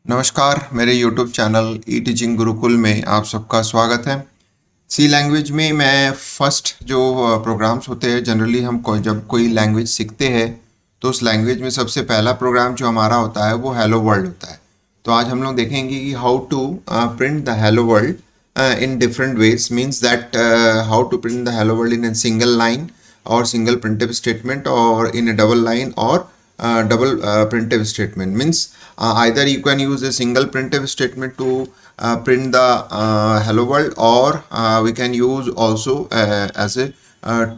नमस्कार, मेरे YouTube channel E teaching Gurukul में आप सबका स्वागत है। सी लैंग्वेज में मैं फर्स्ट जो प्रोग्राम्स होते हैं, जनरली हम जब कोई लैंग्वेज सीखते हैं तो उस लैंग्वेज में सबसे पहला प्रोग्राम जो हमारा होता है वो हेलो वर्ल्ड होता है। तो आज हम लोग देखेंगे कि how to print the hello world in different ways, means that how to print the hello world in a single line or single printf statement, or in a double line or double printf statement. Means either you can use a single printf statement to print the hello world, or we can use also as a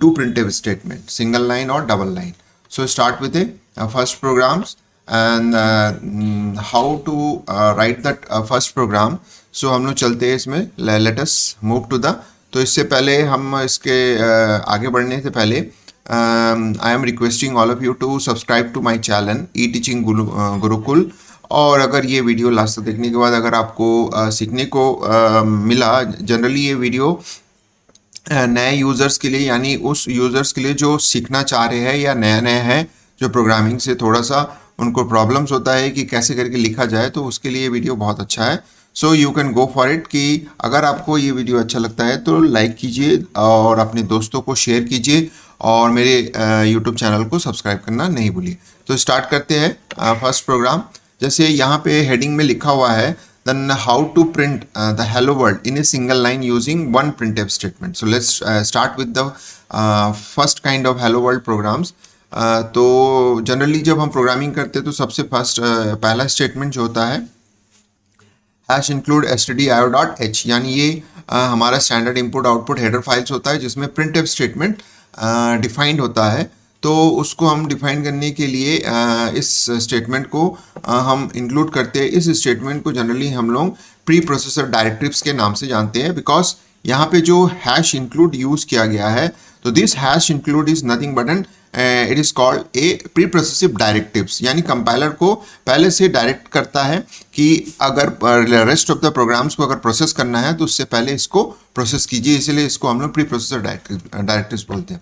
two printf statement, single line or double line. So start with the first programs, and how to write that first program. So हम लोग चलते हैं इसमें, let us move to the. तो इससे पहले हम इसके आगे बढ़ने से पहले I am requesting all of you to subscribe to my channel E teaching Gurukul. और अगर ये वीडियो लास्ट तक देखने के बाद अगर आपको सीखने को मिला, जनरली ये वीडियो नए यूज़र्स के लिए, यानी उस यूज़र्स के लिए जो सीखना चाह रहे हैं या नया नया है, जो प्रोग्रामिंग से थोड़ा सा उनको प्रॉब्लम्स होता है कि कैसे करके लिखा जाए, तो उसके लिए ये वीडियो बहुत अच्छा है। So you can go for it. कि अगर आपको ये वीडियो अच्छा लगता है तो लाइक कीजिए और अपने दोस्तों को शेयर कीजिए, और मेरे यूट्यूब चैनल को सब्सक्राइब करना नहीं भूलिए। तो स्टार्ट करते हैं फर्स्ट प्रोग्राम। जैसे यहाँ पे हेडिंग में लिखा हुआ है, then how to print the hello world in a single line using one printf statement. So let's start with the first kind of hello world programs. तो जनरली जब हम प्रोग्रामिंग करते हैं तो सबसे फर्स्ट पहला स्टेटमेंट जो होता है हैश इंक्लूड stdio.h, यानी ये हमारा standard input output header files होता है जिसमें printf स्टेटमेंट डिफाइंड होता है। तो उसको हम डिफाइन करने के लिए इस स्टेटमेंट को हम इंक्लूड करते हैं। इस स्टेटमेंट को जनरली हम लोग प्री प्रोसेसर डायरेक्टिव्स के नाम से जानते हैं, बिकॉज यहाँ पे जो हैश इंक्लूड यूज किया गया है, तो this hash include is nothing but an it is called a pre processive directives, यानी कंपाइलर को पहले से डायरेक्ट करता है कि अगर रेस्ट ऑफ द प्रोग्राम्स को अगर प्रोसेस करना है तो उससे पहले इसको प्रोसेस कीजिए, इसलिए इसको हम लोग प्री प्रोसेसर डायरेक्टिव्स बोलते हैं।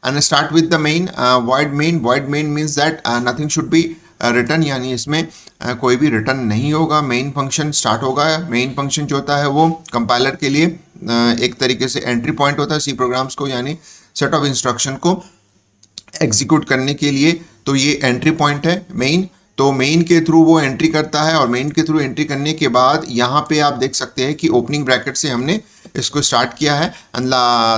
And start with the main void main. Void main means that nothing should be written, यानी इसमें कोई भी रिटर्न नहीं होगा। मेन फंक्शन स्टार्ट होगा। मेन फंक्शन जो होता है वो कंपाइलर के लिए एक तरीके से एंट्री पॉइंट होता है सी प्रोग्राम्स को, यानी सेट ऑफ इंस्ट्रक्शन को एग्जीक्यूट करने के लिए। तो ये एंट्री पॉइंट है मेन। तो मेन के थ्रू वो एंट्री करता है, और मेन के थ्रू एंट्री करने के बाद यहाँ पे आप देख सकते हैं कि ओपनिंग ब्रैकेट से हमने इसको स्टार्ट किया है। And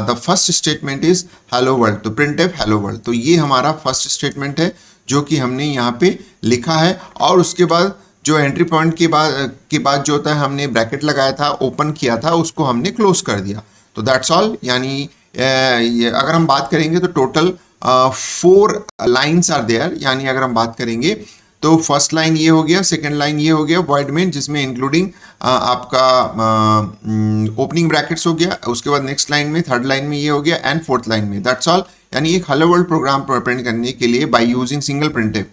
the first statement is hello world, तो printf हेलो वर्ल्ड। तो ये हमारा फर्स्ट स्टेटमेंट है जो कि हमने यहाँ पे लिखा है। और उसके बाद जो एंट्री पॉइंट के बाद जो होता है, हमने ब्रैकेट लगाया था, ओपन किया था, उसको हमने क्लोज कर दिया। तो दैट्स ऑल। यानी अगर हम बात करेंगे तो टोटल 4 लाइन्स आर देयर। यानी अगर हम बात करेंगे तो फर्स्ट लाइन ये हो गया, सेकंड लाइन ये हो गया वॉइड मेन, जिसमें इंक्लूडिंग आपका ओपनिंग ब्रैकेट्स हो गया। उसके बाद नेक्स्ट लाइन में, थर्ड लाइन में ये हो गया, एंड फोर्थ लाइन में। That's all. यानी एक हेलो वर्ल्ड प्रोग्राम प्रिंट करने के लिए बाय यूजिंग सिंगल प्रिंटफ।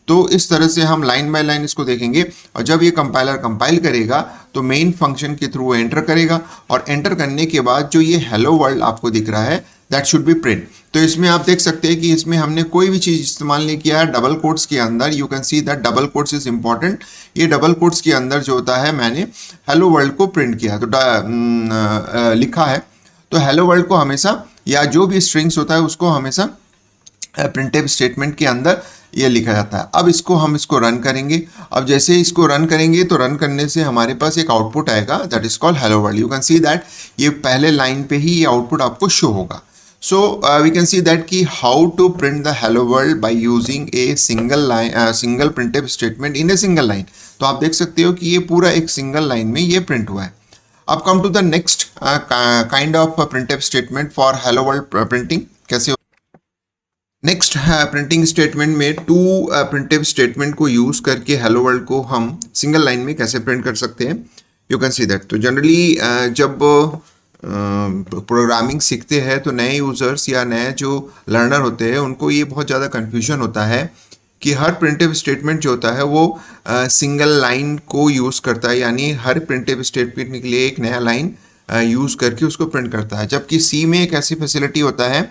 तो इस तरह से हम लाइन बाय लाइन इसको देखेंगे, और जब ये कंपाइलर कंपाइल करेगा तो मेन फंक्शन के थ्रू वो एंटर करेगा, और एंटर करने के बाद जो ये हेलो वर्ल्ड आपको दिख रहा है दैट शुड बी प्रिंट। तो इसमें आप देख सकते हैं कि इसमें हमने कोई भी चीज़ इस्तेमाल नहीं किया है। डबल कोट्स के अंदर you can see that double quotes is important. ये डबल कोट्स के अंदर जो होता है, मैंने हेलो वर्ल्ड को प्रिंट किया, तो लिखा है। तो हेलो वर्ल्ड को हमेशा, या जो भी स्ट्रिंग्स होता है उसको हमेशा प्रिंटफ स्टेटमेंट के अंदर ये लिखा जाता है। अब हम इसको रन करेंगे। अब जैसे इसको रन करेंगे तो रन करने से हमारे पास एक आउटपुट आएगा that is called hello world. You can see that ये पहले लाइन पे ही ये आउटपुट आपको शो होगा। So we can see that कि how to print the hello world by using a single printf statement in a single line। तो आप देख सकते हो कि ये पूरा एक सिंगल लाइन में ये प्रिंट हुआ है। अब come to the next kind of printf statement for hello world printing। कैसे नेक्स्ट प्रिंटिंग स्टेटमेंट में टू प्रिंटफ स्टेटमेंट को यूज करके हेलो वर्ल्ड को हम सिंगल लाइन में कैसे प्रिंट कर सकते हैं, यू कैन सी दैट। तो जनरली जब प्रोग्रामिंग सीखते हैं तो नए यूज़र्स या नए जो लर्नर होते हैं उनको ये बहुत ज़्यादा कन्फ्यूजन होता है कि हर प्रिंटफ स्टेटमेंट जो होता है वो सिंगल लाइन को यूज़ करता है, यानी हर प्रिंटफ स्टेटमेंट के लिए एक नया लाइन यूज़ करके उसको प्रिंट करता है। जबकि सी में एक ऐसी फैसिलिटी होता है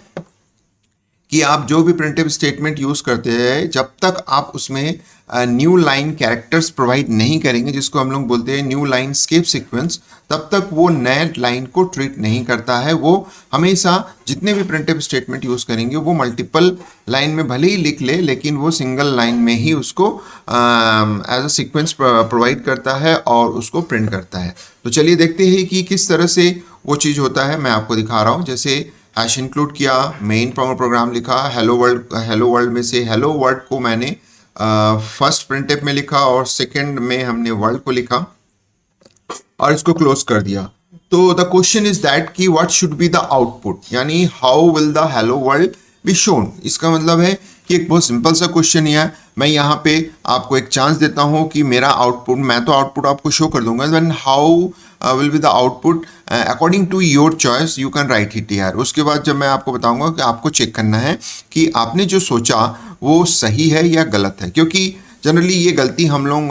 कि आप जो भी प्रिंटफ स्टेटमेंट यूज़ करते हैं, जब तक आप उसमें न्यू लाइन कैरेक्टर्स प्रोवाइड नहीं करेंगे, जिसको हम लोग बोलते हैं न्यू लाइन स्केप सीक्वेंस, तब तक वो नए लाइन को ट्रीट नहीं करता है। वो हमेशा जितने भी प्रिंटेबल स्टेटमेंट यूज करेंगे वो मल्टीपल लाइन में भले ही लिख ले, लेकिन वो सिंगल लाइन में ही उसको एज अ सीक्वेंस प्रोवाइड करता है और उसको प्रिंट करता है। तो चलिए देखते हैं कि किस तरह से वो चीज़ होता है। मैं आपको दिखा रहा हूँ। जैसे हैश इंक्लूड किया, मेन प्रोग्राम लिखा, हेलो वर्ल्ड में से हेलो वर्ड को मैंने फर्स्ट प्रिंटफ में लिखा और सेकंड में हमने वर्ल्ड को लिखा और इसको क्लोज कर दिया। तो द क्वेश्चन इज दैट कि what should be the output, यानी how will the hello world be shown. इसका मतलब है कि एक बहुत सिंपल सा क्वेश्चन ही है। मैं यहाँ पे आपको एक चांस देता हूँ कि मेरा आउटपुट, मैं तो आउटपुट आपको शो कर दूंगा, then how will be the output according to your choice, you can write it here. उसके बाद जब मैं आपको बताऊंगा कि आपको चेक करना है कि आपने जो सोचा वो सही है या गलत है, क्योंकि जनरली ये गलती हम लोग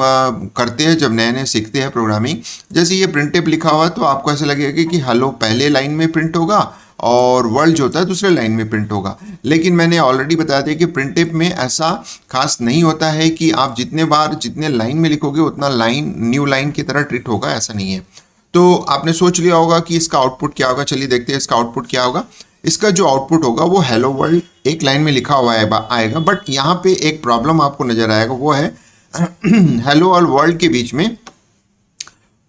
करते हैं जब नए नए सीखते हैं प्रोग्रामिंग। जैसे ये प्रिंटेब लिखा हुआ तो आपको ऐसा लगेगा कि हेलो पहले लाइन में प्रिंट होगा और वर्ल्ड जो होता है दूसरे लाइन में प्रिंट होगा। लेकिन मैंने ऑलरेडी बताया था कि प्रिंटेब में ऐसा खास नहीं होता है कि आप जितने लाइन में लिखोगे उतना लाइन न्यू लाइन की तरह ट्रीट होगा, ऐसा नहीं है। तो आपने सोच लिया होगा कि इसका आउटपुट क्या होगा। चलिए देखते हैं इसका आउटपुट क्या होगा। इसका जो आउटपुट होगा वो हेलो वर्ल्ड एक लाइन में लिखा हुआ आएगा, बट यहाँ पे एक प्रॉब्लम आपको नजर आएगा, वो है हेलो और वर्ल्ड के बीच में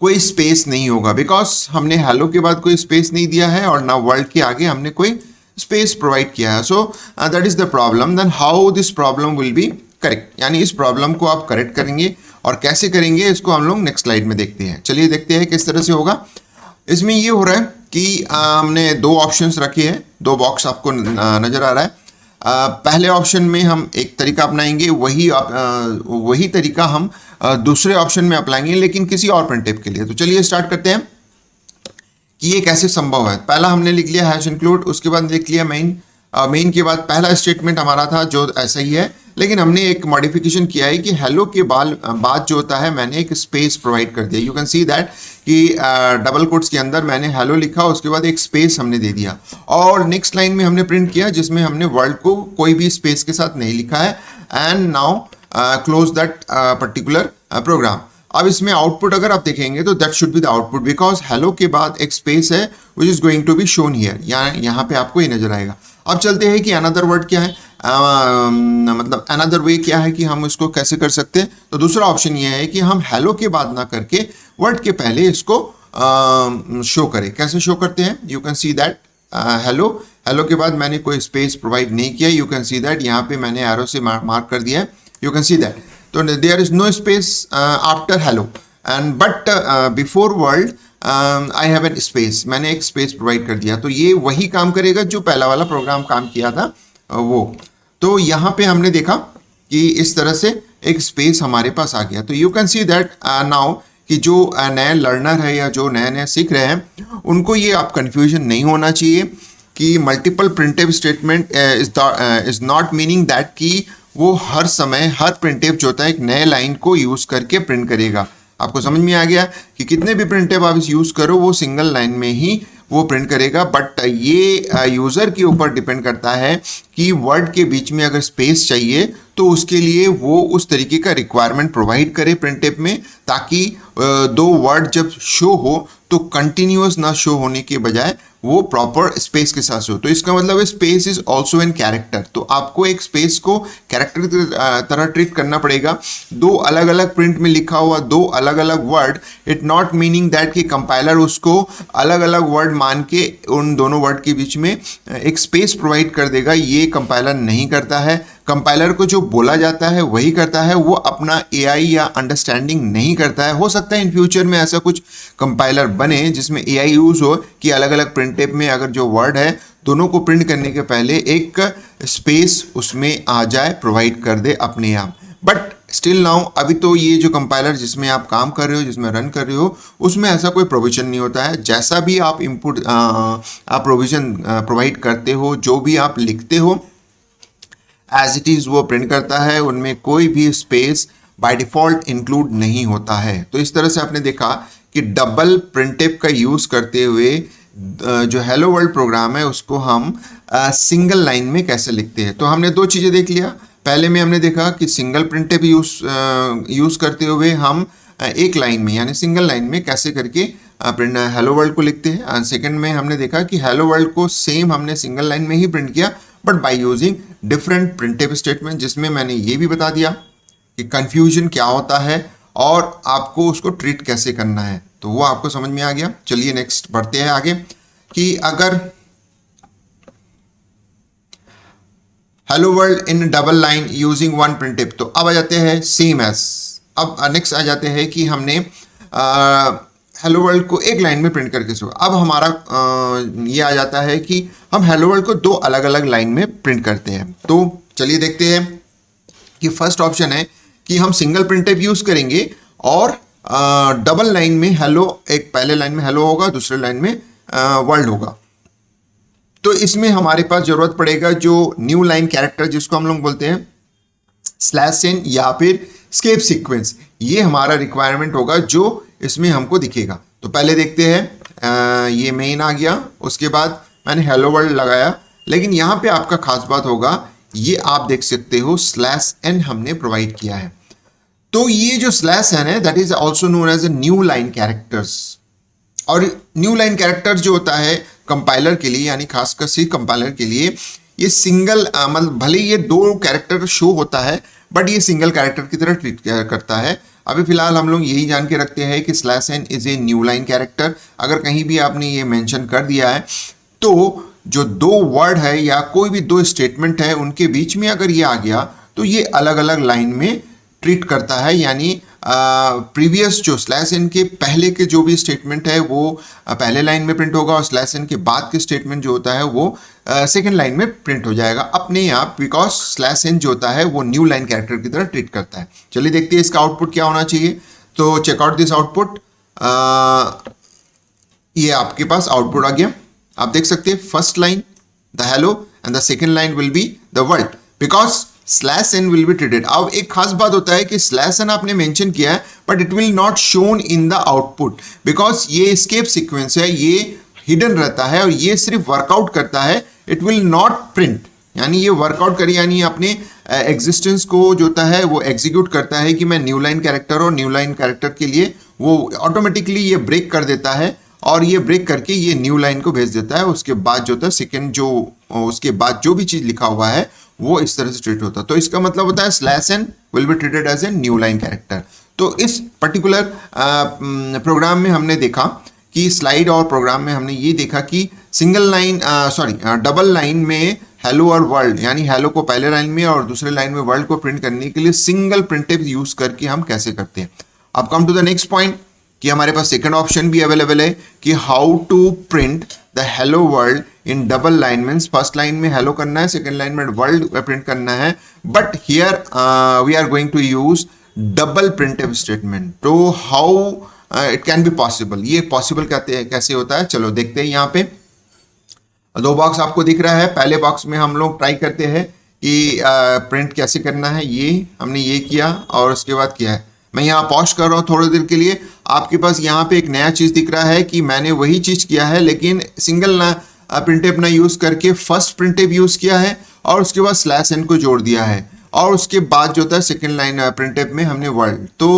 कोई स्पेस नहीं होगा, बिकॉज हमने हेलो के बाद कोई स्पेस नहीं दिया है और ना वर्ल्ड के आगे हमने कोई स्पेस प्रोवाइड किया है। So that is the problem. Then how this problem will be correct, यानी इस प्रॉब्लम को आप करेक्ट करेंगे और कैसे करेंगे इसको हम लोग नेक्स्ट स्लाइड में देखते हैं। चलिए देखते हैं किस तरह से होगा। इसमें ये हो रहा है कि हमने दो ऑप्शंस रखे हैं, दो बॉक्स आपको नजर आ रहा है। पहले ऑप्शन में हम एक तरीका अपनाएंगे, वही तरीका हम दूसरे ऑप्शन में अपनाएंगे, लेकिन किसी और प्रिंटफ के लिए। तो चलिए स्टार्ट करते हैं कि ये कैसे संभव है। पहला हमने लिख लिया हैश इंक्लूड, उसके बाद लिख लिया मेन के बाद पहला स्टेटमेंट हमारा था जो ऐसा ही है, लेकिन हमने एक मॉडिफिकेशन किया है कि हेलो के बाद जो होता है मैंने एक स्पेस प्रोवाइड कर दिया। यू कैन सी दैट कि डबल कोट्स के अंदर मैंने हेलो लिखा, उसके बाद एक स्पेस हमने दे दिया और नेक्स्ट लाइन में हमने प्रिंट किया जिसमें हमने वर्ल्ड को कोई भी स्पेस के साथ नहीं लिखा है। And now close that particular program. अब इसमें आउटपुट अगर आप देखेंगे तो that should be the output, because hello के बाद एक स्पेस है which is going to be shown here, यहाँ पे आपको ये नजर आएगा। अब चलते हैं कि अनदर वर्ड क्या है, मतलब अनदर वे क्या है कि हम इसको कैसे कर सकते हैं। तो दूसरा ऑप्शन ये है कि हम हेलो के बाद ना करके वर्ड के पहले इसको शो करें। कैसे शो करते हैं, you can see that hello के बाद मैंने कोई स्पेस प्रोवाइड नहीं किया। यू कैन सी दैट यहाँ पे मैंने एरो से मार्क कर दिया है, यू कैन सी दैट। तो there is no space after hello and but before world I have an space, मैंने एक स्पेस प्रोवाइड कर दिया। तो ये वही काम करेगा जो पहला वाला प्रोग्राम काम किया था वो। तो यहाँ पे हमने देखा कि इस तरह से एक स्पेस हमारे पास आ गया। तो you can see that now कि जो नए लर्नर है या जो नए नए सीख रहे हैं उनको ये आप कंफ्यूजन नहीं होना चाहिए कि multiple printf statement is not meaning that कि वो हर समय हर प्रिंटिव जो होता है एक नए लाइन को यूज करके प्रिंट करेगा। आपको समझ में आ गया कि कितने भी प्रिंटिव आप यूज करो वो सिंगल लाइन में ही वो प्रिंट करेगा। बट ये यूजर के ऊपर डिपेंड करता है कि वर्ड के बीच में अगर स्पेस चाहिए तो उसके लिए वो उस तरीके का रिक्वायरमेंट प्रोवाइड करे प्रिंटिव में, ताकि दो वर्ड जब शो हो तो कंटिन्यूअस ना शो होने के बजाय वो प्रॉपर स्पेस के साथ हो। तो इसका मतलब है space is also an character. तो आपको एक स्पेस को कैरेक्टर की तरह ट्रीट करना पड़ेगा। दो अलग अलग प्रिंट में लिखा हुआ दो अलग अलग word, it not meaning that कि कंपाइलर उसको अलग अलग वर्ड मान के उन दोनों वर्ड के बीच में एक स्पेस प्रोवाइड कर देगा। ये कंपाइलर नहीं करता है। कंपाइलर को जो बोला जाता है वही करता है, वो अपना एआई या अंडरस्टैंडिंग नहीं करता है। हो सकता है इन फ्यूचर में ऐसा कुछ कंपाइलर बने जिसमें एआई यूज हो कि अलग अलग प्रिंटिव में अगर जो वर्ड है दोनों को प्रिंट करने के पहले एक स्पेस उसमें आ जाए, प्रोवाइड कर दे अपने आप। बट स्टिल नाउ अभी तो ये जो कंपाइलर जिसमें आप काम कर रहे हो, जिसमें रन कर रहे हो, उसमें ऐसा कोई प्रोविजन नहीं होता है। जैसा भी आप इनपुट आप प्रोविजन प्रोवाइड करते हो, जो भी आप लिखते हो एज इट इज़ वो प्रिंट करता है, उनमें कोई भी स्पेस बाय डिफ़ॉल्ट इंक्लूड नहीं होता है। तो इस तरह से आपने देखा कि डबल प्रिंटिव का यूज़ करते हुए जो हेलो वर्ल्ड प्रोग्राम है उसको हम सिंगल लाइन में कैसे लिखते हैं। तो हमने दो चीज़ें देख लिया। पहले में हमने देखा कि सिंगल प्रिंटफ यूज करते हुए हम एक लाइन में यानी सिंगल लाइन में कैसे करके प्रिंट हेलो वर्ल्ड को लिखते हैं। सेकंड में हमने देखा कि हेलो वर्ल्ड को सेम हमने सिंगल लाइन में ही प्रिंट किया but by using different printf statement, जिसमें मैंने ये भी बता दिया कि कंफ्यूजन क्या होता है और आपको उसको ट्रीट कैसे करना है, तो वो आपको समझ में आ गया। चलिए नेक्स्ट बढ़ते हैं आगे कि अगर hello world in double line using one printf, तो अब आ जाते हैं सेम एज। अब नेक्स्ट आ जाते हैं कि हमने हेलो वर्ल्ड को एक लाइन में प्रिंट करके सो, अब हमारा ये आ जाता है कि हम हेलो वर्ल्ड को दो अलग अलग लाइन में प्रिंट करते हैं। तो चलिए देखते हैं कि फर्स्ट ऑप्शन है कि हम सिंगल प्रिंटफ यूज करेंगे और डबल लाइन में हेलो, एक पहले लाइन में हेलो होगा, दूसरे लाइन में वर्ल्ड होगा। तो इसमें हमारे पास जरूरत पड़ेगा जो न्यू लाइन कैरेक्टर जिसको हम लोग बोलते हैं /n या फिर स्केप सीक्वेंस, ये हमारा रिक्वायरमेंट होगा जो इसमें हमको दिखेगा। तो पहले देखते हैं, ये मेन आ गया, उसके बाद मैंने हेलो वर्ल्ड लगाया, लेकिन यहाँ पे आपका खास बात होगा, ये आप देख सकते हो /n हमने प्रोवाइड किया है। तो ये जो /n है that is also known as a new line characters. और न्यू लाइन कैरेक्टर जो होता है कंपाइलर के लिए, यानी खासकर सी कंपाइलर के लिए, ये सिंगल मतलब भले ये दो कैरेक्टर शो होता है बट ये सिंगल कैरेक्टर की तरह ट्रीट करता है। अभी फिलहाल हम लोग यही जान के रखते हैं कि /n is a new line character. अगर कहीं भी आपने ये मेंशन कर दिया है तो जो दो वर्ड है या कोई भी दो स्टेटमेंट है उनके बीच में अगर ये आ गया तो ये अलग अलग लाइन में ट्रीट करता है, यानी प्रीवियस जो /n के पहले के जो भी स्टेटमेंट है वो पहले लाइन में प्रिंट होगा और /n के बाद के स्टेटमेंट जो होता है वो सेकेंड लाइन में प्रिंट हो जाएगा अपने आप, बिकॉज /n जो होता है वो न्यू लाइन कैरेक्टर की तरह ट्रीट करता है। चलिए देखते हैं इसका आउटपुट क्या होना चाहिए। तो चेक आउट दिस आउटपुट, ये आपके पास आउटपुट आ गया, आप देख सकते हैं first line the hello and the second line will be the world because /n will be treated। अब एक खास बात होता है कि /n आपने मेंशन किया है but it will not shown in the output because ये एस्केप सीक्वेंस है, ये हिडन रहता है और ये सिर्फ वर्कआउट करता है, इट विल नॉट प्रिंट। यानी ये वर्कआउट करिए, यानी अपने एग्जिस्टेंस को जो होता है वो एग्जीक्यूट करता है कि मैं न्यू लाइन कैरेक्टर और न्यू लाइन कैरेक्टर के लिए वो ऑटोमेटिकली ये ब्रेक कर देता है और ये ब्रेक करके ये न्यू लाइन को भेज देता है। उसके बाद जो होता है सेकेंड जो उसके बाद जो भी चीज़ लिखा हुआ है वो इस तरह से ट्रीट होता है। तो इसका मतलब होता है /n will be treated as a new line character. तो इस पर्टिकुलर प्रोग्राम में हमने देखा कि स्लाइड और प्रोग्राम में हमने ये देखा कि सिंगल लाइन डबल लाइन में हेलो और वर्ल्ड, यानी हेलो को पहले लाइन में और दूसरे लाइन में वर्ल्ड को प्रिंट करने के लिए सिंगल प्रिंटफ यूज करके हम कैसे करते हैं। अब come to the next point कि हमारे पास सेकंड ऑप्शन भी अवेलेबल है कि how to print the hello world in double line. Means first line में हेलो करना है, सेकंड लाइन में वर्ल्ड प्रिंट करना है, but here we are going to use double printf statement. तो how it can be possible, ये possible कैसे होता है, चलो देखते हैं। यहाँ पे दो बॉक्स आपको दिख रहा है, पहले बॉक्स में हम लोग ट्राई करते हैं कि प्रिंट कैसे करना है, ये हमने ये किया और उसके बाद किया है। मैं यहाँ पॉज कर रहा हूँ थोड़ी देर के लिए, आपके पास यहाँ पे एक नया चीज़ दिख रहा है कि मैंने वही चीज़ किया है लेकिन सिंगल प्रिंटफ ना यूज़ करके फर्स्ट प्रिंटफ यूज़ किया है और उसके बाद /n को जोड़ दिया है और उसके बाद जो होता है सेकेंड लाइन प्रिंटफ में हमने वर्ल्ड। तो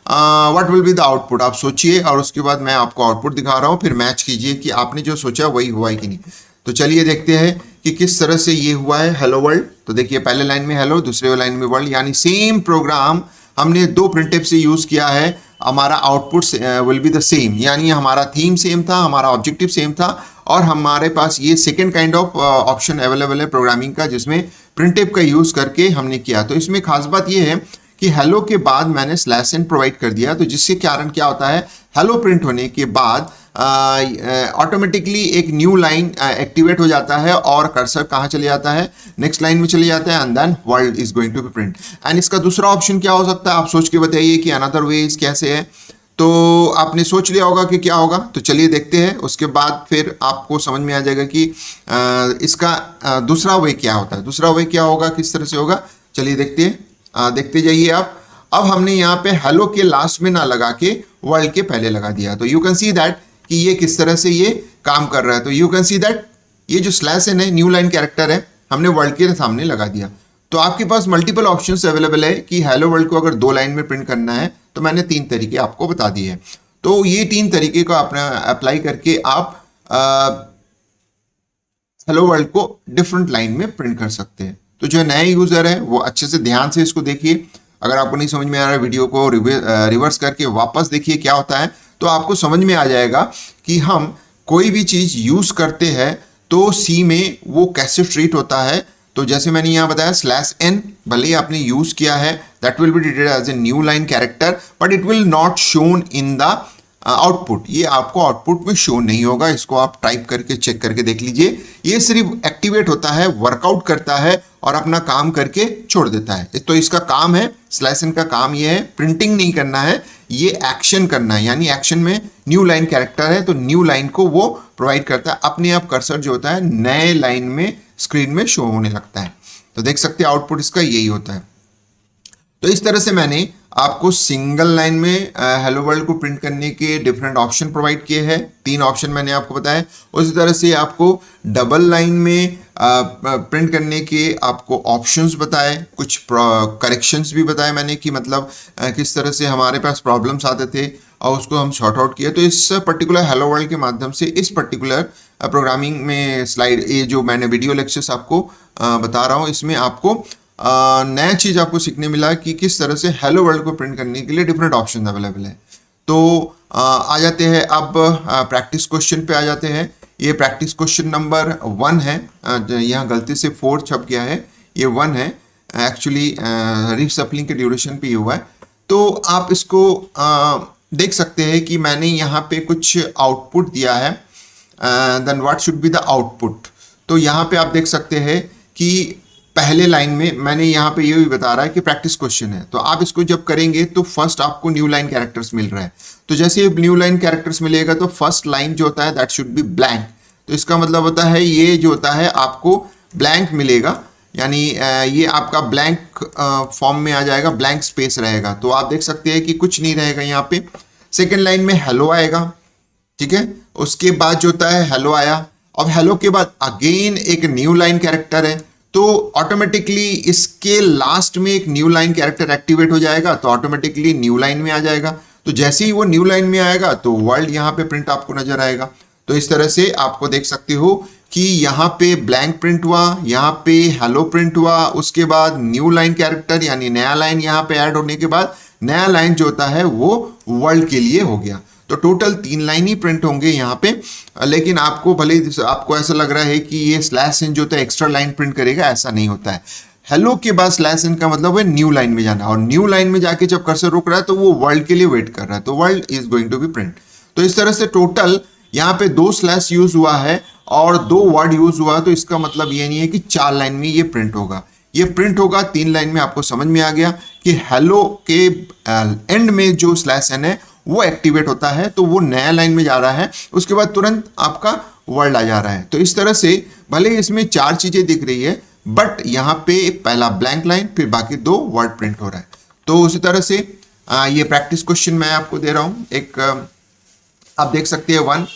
what will be the output, आप सोचिए और उसके बाद मैं आपको आउटपुट दिखा रहा हूँ, फिर मैच कीजिए कि आपने जो सोचा वही हुआ है कि नहीं। तो चलिए देखते हैं कि किस तरह से ये हुआ है हेलो वर्ल्ड। तो देखिए पहले लाइन में हेलो, दूसरे लाइन में वर्ल्ड, यानी सेम प्रोग्राम हमने दो प्रिंटफ से यूज़ किया है, हमारा output will be the same, यानी हमारा थीम सेम था, हमारा ऑब्जेक्टिव सेम था और हमारे पास ये second kind of option available है प्रोग्रामिंग का जिसमें प्रिंटफ का यूज़ करके हमने किया। तो इसमें खास बात ये है कि हेलो के बाद मैंने /n प्रोवाइड कर दिया, तो जिसके कारण क्या होता है हेलो प्रिंट होने के बाद ऑटोमेटिकली एक न्यू लाइन एक्टिवेट हो जाता है और कर्सर कहाँ चले जाता है, नेक्स्ट लाइन में चले जाता है and then world is going to be print. And इसका दूसरा ऑप्शन क्या हो सकता है, आप सोच के बताइए कि अनदर वेज कैसे है। तो आपने सोच लिया होगा कि क्या होगा, तो चलिए देखते हैं, उसके बाद फिर आपको समझ में आ जाएगा कि इसका दूसरा वे क्या होता है, दूसरा वे क्या होगा, किस तरह से होगा। चलिए देखते हैं, देखते जाइए आप। अब हमने यहाँ पे हेलो के लास्ट में ना लगा के वर्ल्ड के पहले लगा दिया, तो यू कैन सी दैट कि ये किस तरह से ये काम कर रहा है। तो यू कैन सी दैट ये जो /n है न्यू लाइन कैरेक्टर है, हमने वर्ल्ड के सामने लगा दिया। तो आपके पास मल्टीपल ऑप्शंस अवेलेबल है कि हेलो वर्ल्ड को अगर 2 लाइन में प्रिंट करना है तो मैंने 3 तरीके आपको बता दिए हैं। तो ये 3 तरीके को आपने अप्लाई करके आप हेलो वर्ल्ड को डिफरेंट लाइन में प्रिंट कर सकते हैं। तो जो नए यूजर है वो अच्छे से ध्यान से इसको देखिए। अगर आपको नहीं समझ में आ रहा है, वीडियो को रिवर्स करके वापस देखिए क्या होता है, तो आपको समझ में आ जाएगा कि हम कोई भी चीज यूज करते हैं तो सी में वो कैसे ट्रीट होता है। तो जैसे मैंने यहाँ बताया /n भले ही आपने यूज किया है, that will be treated as a new line character but it will not shown in the output. ये आपको आउटपुट में शो नहीं होगा। इसको आप टाइप करके चेक करके देख लीजिए। ये सिर्फ एक्टिवेट होता है, वर्कआउट करता है और अपना काम करके छोड़ देता है। तो इसका काम है, /n का काम ये है, प्रिंटिंग नहीं करना है, ये एक्शन करना है। यानी एक्शन में न्यू लाइन कैरेक्टर है तो न्यू लाइन को वो प्रोवाइड करता है। अपने आप कर्सर जो होता है नए लाइन में स्क्रीन में शो होने लगता है। तो देख सकते हैं आउटपुट इसका यही होता है। तो इस तरह से मैंने आपको सिंगल लाइन में हेलो वर्ल्ड को प्रिंट करने के डिफरेंट ऑप्शन प्रोवाइड किए हैं। 3 ऑप्शन मैंने आपको बताया। उसी तरह से आपको डबल लाइन में प्रिंट करने के आपको ऑप्शंस बताए, कुछ करेक्शंस भी बताए मैंने कि मतलब किस तरह से हमारे पास प्रॉब्लम्स आते थे और उसको हम सॉर्ट आउट किया। तो इस पर्टिकुलर हेलो वर्ल्ड के माध्यम से इस पर्टिकुलर प्रोग्रामिंग में स्लाइड, ये जो मैंने वीडियो लेक्चर्स आपको बता रहा हूँ, इसमें आपको नया चीज आपको सीखने मिला कि किस तरह से हेलो वर्ल्ड को प्रिंट करने के लिए डिफरेंट ऑप्शन अवेलेबल है। तो आ जाते हैं अब प्रैक्टिस क्वेश्चन पे आ जाते हैं। ये प्रैक्टिस क्वेश्चन नंबर 1 है। यहाँ गलती से 4 छप गया है, ये 1 है एक्चुअली, रीसफलिंग के ड्यूरेशन पे हुआ है। तो आप इसको देख सकते हैं कि मैंने यहाँ पे कुछ आउटपुट दिया है, then what should be the output. तो यहाँ पे आप देख सकते हैं कि पहले लाइन में मैंने यहाँ पे ये भी बता रहा है कि प्रैक्टिस क्वेश्चन है। तो आप इसको जब करेंगे तो फर्स्ट आपको न्यू लाइन कैरेक्टर्स मिल रहा है। तो जैसे ये न्यू लाइन कैरेक्टर्स मिलेगा तो फर्स्ट लाइन जो होता है दैट शुड बी ब्लैंक। तो इसका मतलब होता है ये जो होता है आपको ब्लैंक मिलेगा, यानी ये आपका ब्लैंक फॉर्म में आ जाएगा, ब्लैंक स्पेस रहेगा। तो आप देख सकते हैं कि कुछ नहीं रहेगा यहाँ पे। सेकेंड लाइन में हेलो आएगा, ठीक है। उसके बाद जो होता है हेलो आया, अब हेलो के बाद अगेन एक न्यू लाइन कैरेक्टर है तो ऑटोमेटिकली इसके लास्ट में एक न्यू लाइन कैरेक्टर एक्टिवेट हो जाएगा, तो ऑटोमेटिकली न्यू लाइन में आ जाएगा। तो जैसे ही वो न्यू लाइन में आएगा तो वर्ल्ड यहाँ पे प्रिंट आपको नजर आएगा। तो इस तरह से आपको देख सकते हो कि यहाँ पे ब्लैंक प्रिंट हुआ, यहाँ पे हेलो प्रिंट हुआ, उसके बाद न्यू लाइन कैरेक्टर यानी नया लाइन यहाँ पे ऐड होने के बाद नया लाइन जो होता है वो वर्ल्ड के लिए हो गया। तो टोटल 3 लाइन ही प्रिंट होंगे यहाँ पे। लेकिन आपको भले आपको ऐसा लग रहा है कि ये /n जो होता है एक्स्ट्रा लाइन प्रिंट करेगा, ऐसा नहीं होता है। हेलो के बाद /n का मतलब है न्यू लाइन में जाना, और न्यू लाइन में जाके जब कर्सर रुक रहा है तो वो वर्ल्ड के लिए वेट कर रहा है, तो world is going to be print. तो इस तरह से टोटल यहाँ पे 2 स्लैश यूज हुआ है और 2 वर्ड यूज हुआ, तो इसका मतलब ये नहीं है कि 4 लाइन में ये प्रिंट होगा, ये प्रिंट होगा 3 लाइन में। आपको समझ में आ गया कि हेलो के एंड में जो /n है वो एक्टिवेट होता है तो वो नया लाइन में जा रहा है, उसके बाद तुरंत आपका वर्ल्ड आ जा रहा है। तो इस तरह से भले इसमें 4 चीजें दिख रही है बट यहाँ पे पहला ब्लैंक लाइन फिर बाकी 2 वर्ड प्रिंट हो रहा है। तो उसी तरह से ये प्रैक्टिस क्वेश्चन मैं आपको दे रहा हूँ एक, आप देख सकते हैं 1,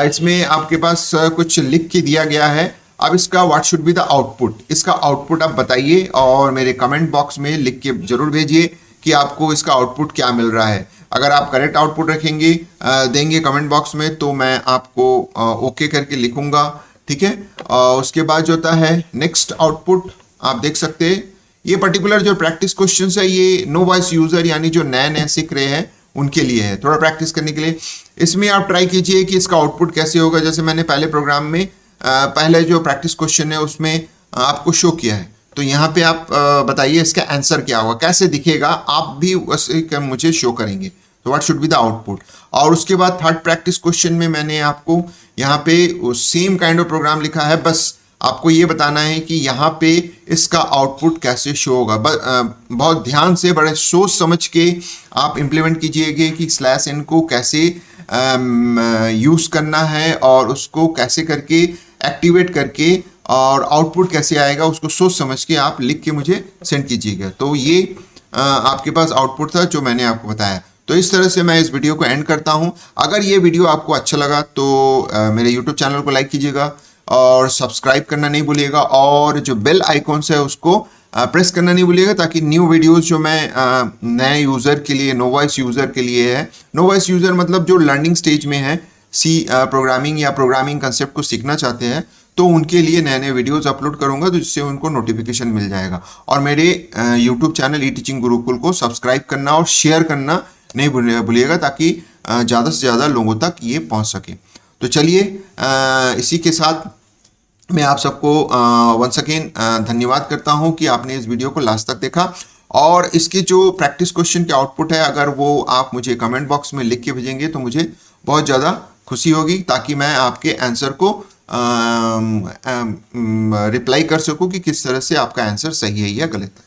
इसमें आपके पास कुछ लिख के दिया गया है। अब इसका what should be the output, इसका आउटपुट आप बताइए और मेरे कमेंट बॉक्स में लिख के जरूर भेजिए कि आपको इसका आउटपुट क्या मिल रहा है। अगर आप करेक्ट आउटपुट रखेंगे देंगे कमेंट बॉक्स में तो मैं आपको ओके करके लिखूंगा, ठीक है। उसके बाद जो होता है नेक्स्ट आउटपुट आप देख सकते हैं, ये पर्टिकुलर जो प्रैक्टिस क्वेश्चंस है ये नो वॉइस यूजर यानी जो नए नए सीख रहे हैं उनके लिए है, थोड़ा प्रैक्टिस करने के लिए। इसमें आप ट्राई कीजिए कि इसका आउटपुट कैसे होगा। जैसे मैंने पहले प्रोग्राम में पहले जो प्रैक्टिस क्वेश्चन है उसमें आपको शो किया है, तो यहाँ पे आप बताइए इसका आंसर क्या होगा, कैसे दिखेगा, आप भी उसे मुझे शो करेंगे। तो what should be the output. और उसके बाद थर्ड प्रैक्टिस क्वेश्चन में मैंने आपको यहाँ पे सेम काइंड ऑफ प्रोग्राम लिखा है, बस आपको ये बताना है कि यहाँ पे इसका आउटपुट कैसे शो होगा। बहुत ध्यान से बड़े सोच समझ के आप इम्प्लीमेंट कीजिएगा कि /n को कैसे यूज़ करना है और उसको कैसे करके एक्टिवेट करके और आउटपुट कैसे आएगा उसको सोच समझ के आप लिख के मुझे सेंड कीजिएगा। तो ये आपके पास आउटपुट था जो मैंने आपको बताया। तो इस तरह से मैं इस वीडियो को एंड करता हूं। अगर ये वीडियो आपको अच्छा लगा तो मेरे यूट्यूब चैनल को लाइक कीजिएगा और सब्सक्राइब करना नहीं भूलिएगा, और जो बेल आइकॉन्स है उसको प्रेस करना नहीं भूलिएगा, ताकि न्यू वीडियोस जो मैं नए यूज़र के लिए, नोवाइस यूज़र के लिए है, नोवाइस यूज़र मतलब जो लर्निंग स्टेज में है, सी प्रोग्रामिंग या प्रोग्रामिंग कंसेप्ट को सीखना चाहते हैं, तो उनके लिए नए नए वीडियोस अपलोड करूंगा, तो जिससे उनको नोटिफिकेशन मिल जाएगा। और मेरे YouTube channel E teaching Gurukul को सब्सक्राइब करना और शेयर करना नहीं भूलिएगा, ताकि ज़्यादा से ज़्यादा लोगों तक ये पहुंच सके। तो चलिए इसी के साथ मैं आप सबको वंस अगेन धन्यवाद करता हूं कि आपने इस वीडियो को लास्ट तक देखा। और इसके जो प्रैक्टिस क्वेश्चन के आउटपुट है, अगर वो आप मुझे कमेंट बॉक्स में लिख के भेजेंगे तो मुझे बहुत ज़्यादा खुशी होगी, ताकि मैं आपके आंसर को रिप्लाई कर सकूं कि किस तरह से आपका आंसर सही है या गलत है।